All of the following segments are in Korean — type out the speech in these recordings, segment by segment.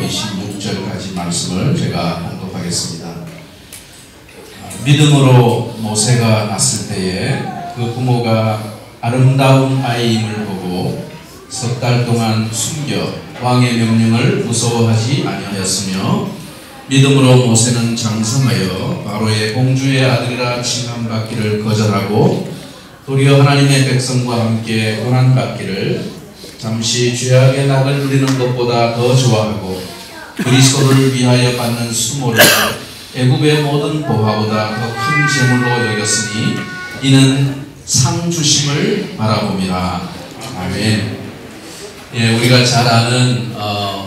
26절까지 말씀을 제가 봉독하겠습니다. 믿음으로 모세가 낳았을 때에 그 부모가 아름다운 아이임을 보고 석 달 동안 숨겨 왕의 명령을 무서워하지 아니하였으며 믿음으로 모세는 장성하여 바로의 공주의 아들이라 칭함받기를 거절하고 도리어 하나님의 백성과 함께 고난받기를 잠시 죄악의 낙을 누리는 것보다 더 좋아하고 그리스도를 위하여 받는 수모를 애굽의 모든 보화보다 더 큰 재물로 여겼으니 이는 상 주심을 바라봅니다. 아멘. 예, 우리가 잘 아는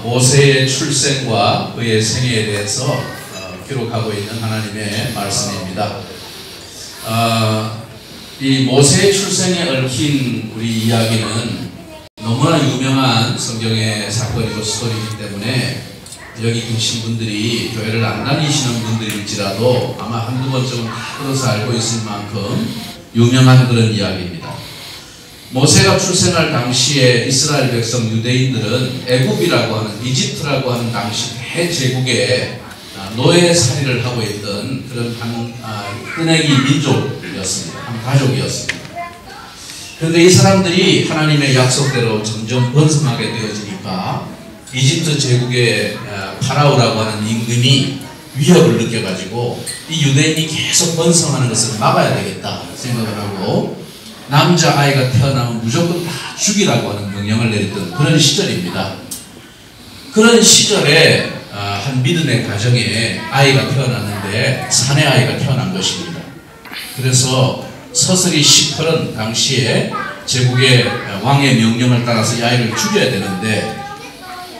모세의 출생과 그의 생애에 대해서 기록하고 있는 하나님의 말씀입니다. 이 모세의 출생에 얽힌 우리 이야기는 너무나 유명한 성경의 사건이고 스토리이기 때문에 여기 계신 분들이 교회를 안 다니시는 분들일지라도 아마 한두 번쯤은 들어서 알고 있을 만큼 유명한 그런 이야기입니다. 모세가 출생할 당시에 이스라엘 백성 유대인들은 애굽이라고 하는 이집트라고 하는 당시 대제국의 노예살이를 하고 있던 그런 한 끄내기 민족이었습니다. 한 가족이었습니다. 그런데 이 사람들이 하나님의 약속대로 점점 번성하게 되어지니까 이집트 제국의 파라오라고 하는 임금이 위협을 느껴가지고 이 유대인이 계속 번성하는 것을 막아야 되겠다 생각을 하고 남자아이가 태어나면 무조건 다 죽이라고 하는 명령을 내렸던 그런 시절입니다. 그런 시절에 한 믿음의 가정에 아이가 태어났는데 사내 아이가 태어난 것입니다. 그래서 서슬이 시컬은 당시에 제국의 왕의 명령을 따라서 이 아이를 죽여야 되는데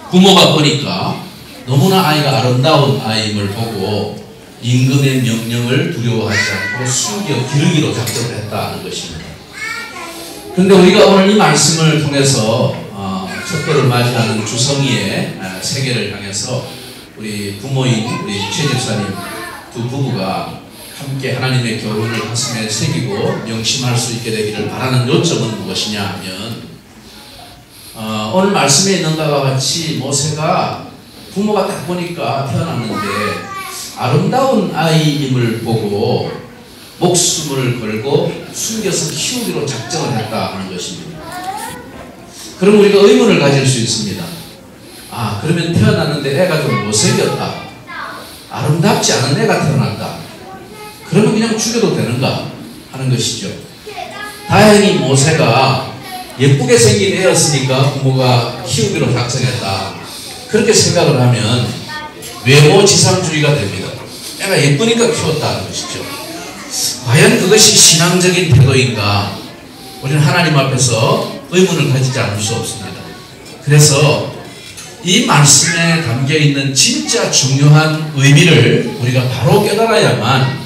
부모가 보니까 너무나 아이가 아름다운 아이임을 보고 임금의 명령을 두려워하지 않고 숨겨 기르기로 작정을 했다는 것입니다. 그런데 우리가 오늘 이 말씀을 통해서 척도를 맞이하는 주성이의 세계를 향해서 우리 부모인 우리 최 집사님 두 부부가 함께 하나님의 교훈을 가슴에 새기고 명심할 수 있게 되기를 바라는 요점은 무엇이냐 하면 오늘 말씀에 있는 것과 같이 모세가 부모가 딱 보니까 태어났는데 아름다운 아이임을 보고 목숨을 걸고 숨겨서 키우기로 작정을 했다 하는 것입니다. 그럼 우리가 의문을 가질 수 있습니다. 그러면 태어났는데 애가 좀 못생겼다. 아름답지 않은 애가 태어났다. 그러면 그냥 죽여도 되는가 하는 것이죠. 다행히 모세가 예쁘게 생긴 애였으니까 부모가 키우기로 작정했다. 그렇게 생각을 하면 외모지상주의가 됩니다. 애가 예쁘니까 키웠다는 것이죠. 과연 그것이 신앙적인 태도인가? 우리는 하나님 앞에서 의문을 가지지 않을 수 없습니다. 그래서 이 말씀에 담겨있는 진짜 중요한 의미를 우리가 바로 깨달아야만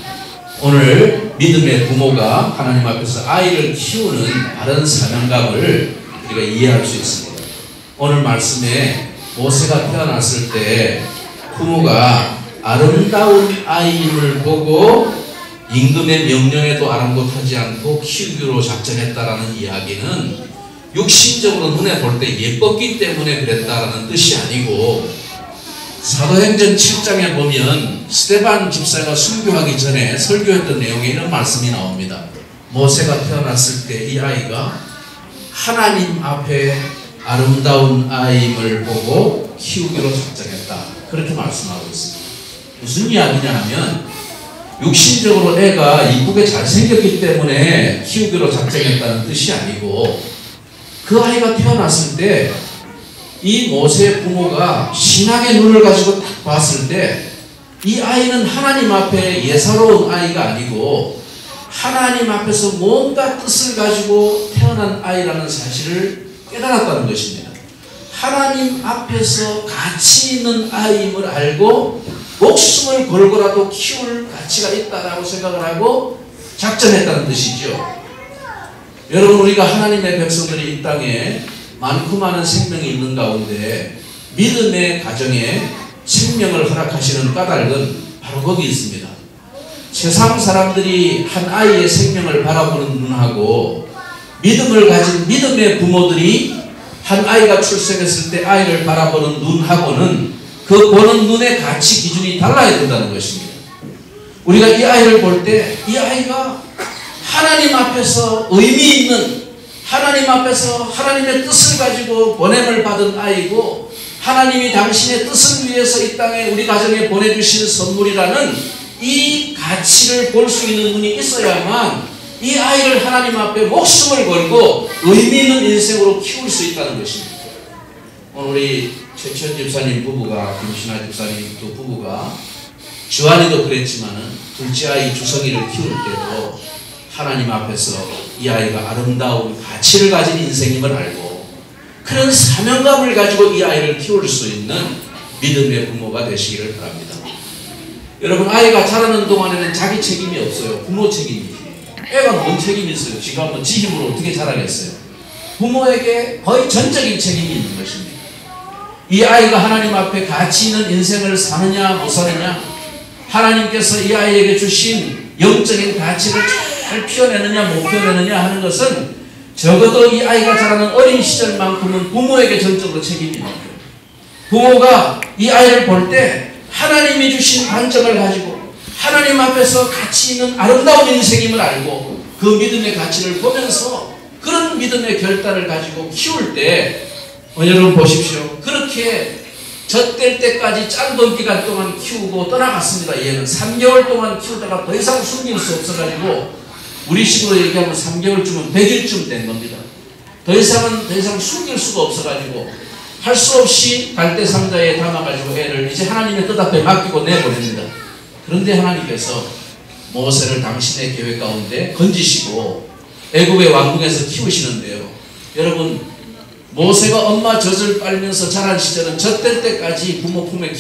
오늘 믿음의 부모가 하나님 앞에서 아이를 키우는 바른 사명감을 우리가 이해할 수 있습니다. 오늘 말씀에 모세가 태어났을 때 부모가 아름다운 아이임을 보고 임금의 명령에도 아랑곳하지 않고 키우기로 작정했다라는 이야기는 육신적으로 눈에 볼 때 예뻤기 때문에 그랬다라는 뜻이 아니고 사도행전 7장에 보면 스데반 집사가 순교하기 전에 설교했던 내용에 이런 말씀이 나옵니다. 모세가 태어났을 때 이 아이가 하나님 앞에 아름다운 아이임을 보고 키우기로 작정했다. 그렇게 말씀하고 있습니다. 무슨 이야기냐 하면 육신적으로 애가 이쁘게 잘생겼기 때문에 키우기로 작정했다는 뜻이 아니고 그 아이가 태어났을 때 이 모세의 부모가 신앙의 눈을 가지고 딱 봤을 때 이 아이는 하나님 앞에 예사로운 아이가 아니고 하나님 앞에서 뭔가 뜻을 가지고 태어난 아이라는 사실을 깨달았다는 것입니다. 하나님 앞에서 가치 있는 아이임을 알고 목숨을 걸고라도 키울 가치가 있다라고 생각을 하고 작정했다는 뜻이죠. 여러분, 우리가 하나님의 백성들이 이 땅에 많고 많은 생명이 있는 가운데 믿음의 가정에 생명을 허락하시는 까닭은 바로 거기 있습니다. 세상 사람들이 한 아이의 생명을 바라보는 눈하고 믿음을 가진 믿음의 부모들이 한 아이가 출생했을 때 아이를 바라보는 눈하고는 그 보는 눈의 가치 기준이 달라야 된다는 것입니다. 우리가 이 아이를 볼 때 이 아이가 하나님 앞에서 의미 있는, 하나님 앞에서 하나님의 뜻을 가지고 보냄을 받은 아이고, 하나님이 당신의 뜻을 위해서 이 땅에 우리 가정에 보내주신 선물이라는 이 가치를 볼 수 있는 눈이 있어야만 이 아이를 하나님 앞에 목숨을 걸고 의미 있는 인생으로 키울 수 있다는 것입니다. 오늘 우리 최천 집사님 부부가, 김신아 집사님 두 부부가, 주한이도 그랬지만은 둘째 아이 주성이를 키울 때도 하나님 앞에서 이 아이가 아름다운 가치를 가진 인생임을 알고 그런 사명감을 가지고 이 아이를 키울 수 있는 믿음의 부모가 되시기를 바랍니다. 여러분, 아이가 자라는 동안에는 자기 책임이 없어요. 부모 책임이에요. 애가 뭔 책임이 있어요? 지가 뭐 지 힘으로 어떻게 자라겠어요? 부모에게 거의 전적인 책임이 있는 것입니다. 이 아이가 하나님 앞에 가치 있는 인생을 사느냐 못 사느냐, 하나님께서 이 아이에게 주신 영적인 가치를 잘 피워내느냐 못 피워내느냐 하는 것은 적어도 이 아이가 자라는 어린 시절만큼은 부모에게 전적으로 책임이 있는 거예요. 부모가 이 아이를 볼 때 하나님이 주신 관점을 가지고 하나님 앞에서 가치 있는 아름다운 인생임을 알고 그 믿음의 가치를 보면서 그런 믿음의 결단을 가지고 키울 때, 여러분 보십시오. 그렇게 젖될 때까지 짧은 기간 동안 키우고 떠나갔습니다. 얘는 3개월 동안 키우다가 더 이상 숨길 수 없어가지고, 우리 식으로 얘기하면 3개월쯤은 100일쯤 된 겁니다. 더 이상 숨길 수가 없어가지고 할 수 없이 갈대 상자에 담아가지고 애를 이제 하나님의 뜻 앞에 맡기고 내보냅니다. 그런데 하나님께서 모세를 당신의 계획 가운데 건지시고 애굽의 왕궁에서 키우시는데요. 여러분, 모세가 엄마 젖을 빨면서 자란 시절은 젖될 때까지 부모 품에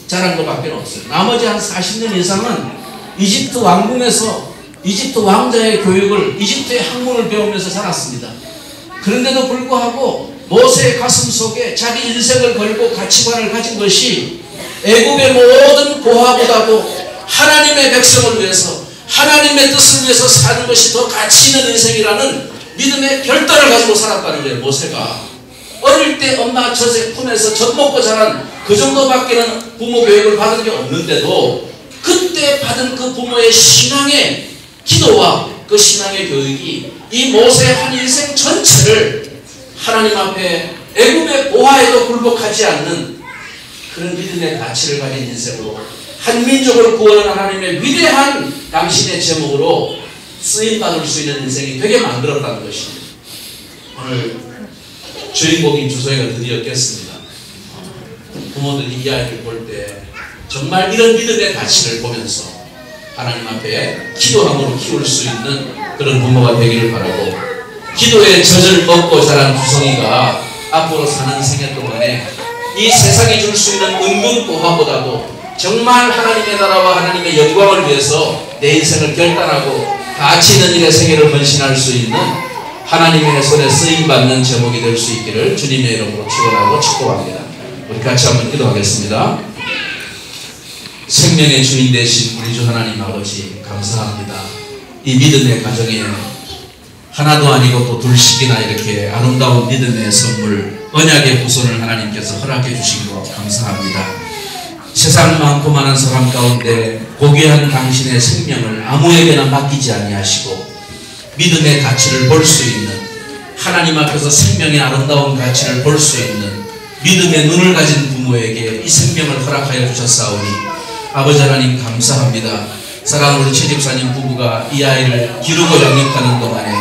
자란 것밖에 없어요. 나머지 한 40년 이상은 이집트 왕궁에서 이집트 왕자의 교육을, 이집트의 학문을 배우면서 자랐습니다. 그런데도 불구하고 모세의 가슴 속에 자기 인생을 걸고 가치관을 가진 것이 애굽의 모든 고아보다도 하나님의 백성을 위해서, 하나님의 뜻을 위해서 사는 것이 더 가치 있는 인생이라는 믿음의 결단을 가지고 살았다는 거예요. 모세가 어릴 때 엄마 젖의 품에서 젖 먹고 자란 그 정도밖에는 부모 교육을 받은 게 없는데도 그때 받은 그 부모의 신앙의 기도와 그 신앙의 교육이 이 모세의 한 인생 전체를 하나님 앞에 애굽의 고아에도 굴복하지 않는 그런 믿음의 가치를 가진 인생으로 한 민족을 구원하는 하나님의 위대한 당신의 제목으로 쓰임받을 수 있는 인생이 되게 만들었다는 것입니다. 오늘 주인공인 주소희가 드디어 깼습니다. 부모들이 이 아이를 볼 때 정말 이런 믿음의 가치를 보면서 하나님 앞에 기도함으로 키울 수 있는 그런 부모가 되기를 바라고, 기도의 젖을 먹고 자란 주성이가 앞으로 사는 생애 동안에 이 세상이 줄 수 있는 은근 고화보다도 정말 하나님의 나라와 하나님의 영광을 위해서 내 인생을 결단하고 가치 있는 일에 생애를 헌신할 수 있는 하나님의 손에 쓰임받는 제목이 될 수 있기를 주님의 이름으로 축원하고 축복합니다. 우리 같이 한번 기도하겠습니다. 생명의 주인 되신 우리 주 하나님 아버지, 감사합니다. 이 믿음의 가정에 하나도 아니고 또 둘씩이나 이렇게 아름다운 믿음의 선물, 언약의 후손을 하나님께서 허락해 주신 것 감사합니다. 세상 많고 많은 사람 가운데 고귀한 당신의 생명을 아무에게나 맡기지 아니하시고 믿음의 가치를 볼 수 있는, 하나님 앞에서 생명의 아름다운 가치를 볼 수 있는 믿음의 눈을 가진 부모에게 이 생명을 허락하여 주셨사오니 아버지 하나님 감사합니다. 사랑하는 우리 최 집사님 부부가 이 아이를 기르고 양육하는 동안에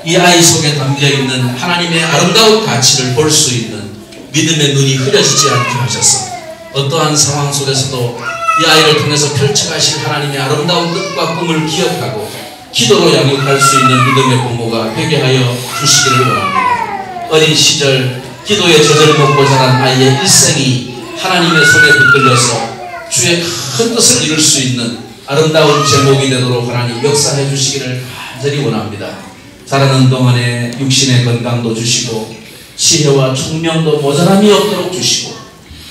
이 아이 속에 담겨있는 하나님의 아름다운 가치를 볼 수 있는 믿음의 눈이 흐려지지 않게 하셔서 어떠한 상황 속에서도 이 아이를 통해서 펼쳐가신 하나님의 아름다운 뜻과 꿈을 기억하고 기도로 양육할 수 있는 믿음의 부모가 되게 하여 주시기를 원합니다. 어린 시절 기도의 젖을 먹고 자란 아이의 일생이 하나님의 손에 붙들려서 주의 큰 뜻을 이룰 수 있는 아름다운 제목이 되도록 하나님 역사해 주시기를 간절히 원합니다. 자라는 동안에 육신의 건강도 주시고 지혜와 총명도 모자람이 없도록 주시고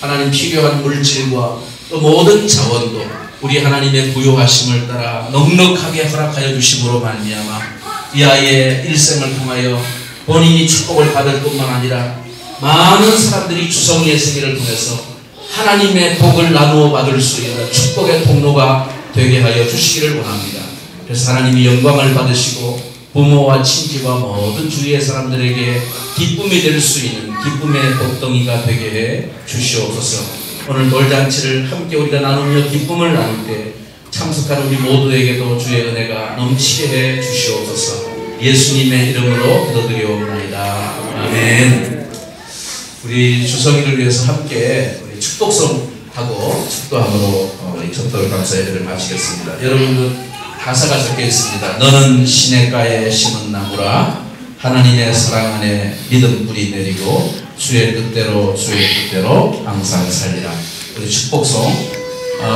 하나님 필요한 물질과 또 모든 자원도 우리 하나님의 부요하심을 따라 넉넉하게 허락하여 주심으로 말미암아 이 아이의 일생을 통하여 본인이 축복을 받을 뿐만 아니라 많은 사람들이 주성이의 생애를 통해서 하나님의 복을 나누어 받을 수 있는 축복의 통로가 되게 하여 주시기를 원합니다. 그래서 하나님이 영광을 받으시고 부모와 친지와 모든 주위의 사람들에게 기쁨이 될 수 있는 기쁨의 복덩이가 되게 해 주시옵소서. 오늘 돌잔치를 함께 우리가 나누며 기쁨을 나눌 때 참석한 우리 모두에게도 주의 은혜가 넘치게 해 주시옵소서. 예수님의 이름으로 기도드리옵나이다. 아멘. 우리 주성이를 위해서 함께 우리 축복성 하고 축도함으로 우리 첫돌 감사 예배를 마치겠습니다. 여러분들 가사가 적혀 있습니다. 너는 시냇가에 심은 나무라 하나님의 사랑 안에 믿음 뿌리 내리고 주의 뜻대로 항상 살리라. 우리 축복성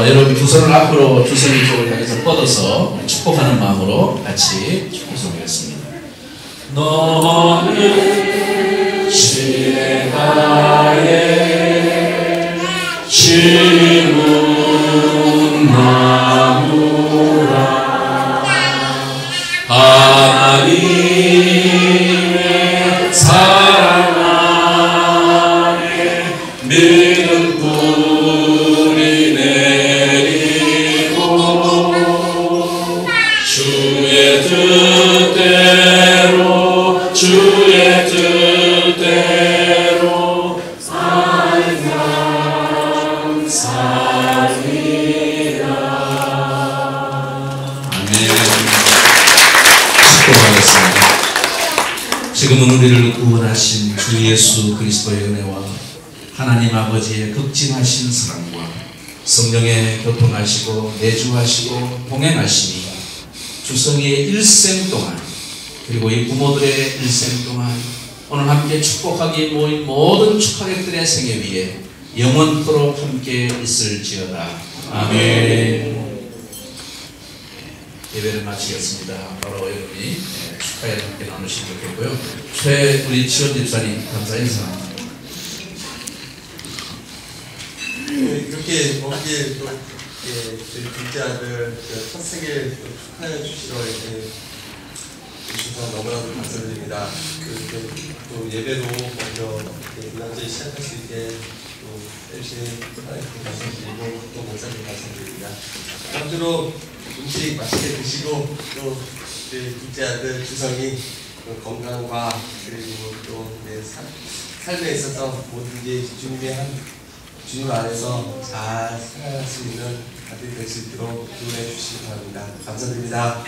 여러분 두 손을 앞으로 주성이 쪽을 향해서 뻗어서 축복하는 마음으로 같이 축복성하겠습니다. 너는 시냇가에 심은 나무라 하나님의 사랑 안에 믿음 뿌리 내리고 주의 뜻대로 항상 살리라. 아멘. 축복하겠습니다. 지금은 우리를 구원하신 주 예수 그리스도의 은혜와 하나님 아버지의 극진하신 사랑과 성령의 교통하시고 내주하시고 동행하시니 주성이의 일생 동안 그리고 이 부모들의 일생 동안 오늘 함께 축복하기에 모인 모든 축하객들의 생애 위에 영원토록 함께 있을지어다. 아멘. 예배를 마치겠습니다. 바로 여러분이 축하에 함께 나누시면 좋겠고요. 우리 지원 집사님 감사 인사. 이렇게 거기에 또 저희 둘째 아들 첫 생일 축하해 주시러 이렇게 주셔서 너무나도 감사드립니다. 또 예배도 먼저 문화제 시작할 수 있게 또 열심히 하나님께 말씀드리고 또 목사님 말씀드립니다. 아무쪼록 음식 맛있게 드시고 또 둘째 아들 주성이 건강과 그리고 또 내 삶에 있어서 뭐든지 주님 안에서 잘 살아갈 수 있는 아들이 될 수 있도록 기도해 주시기 바랍니다. 감사드립니다.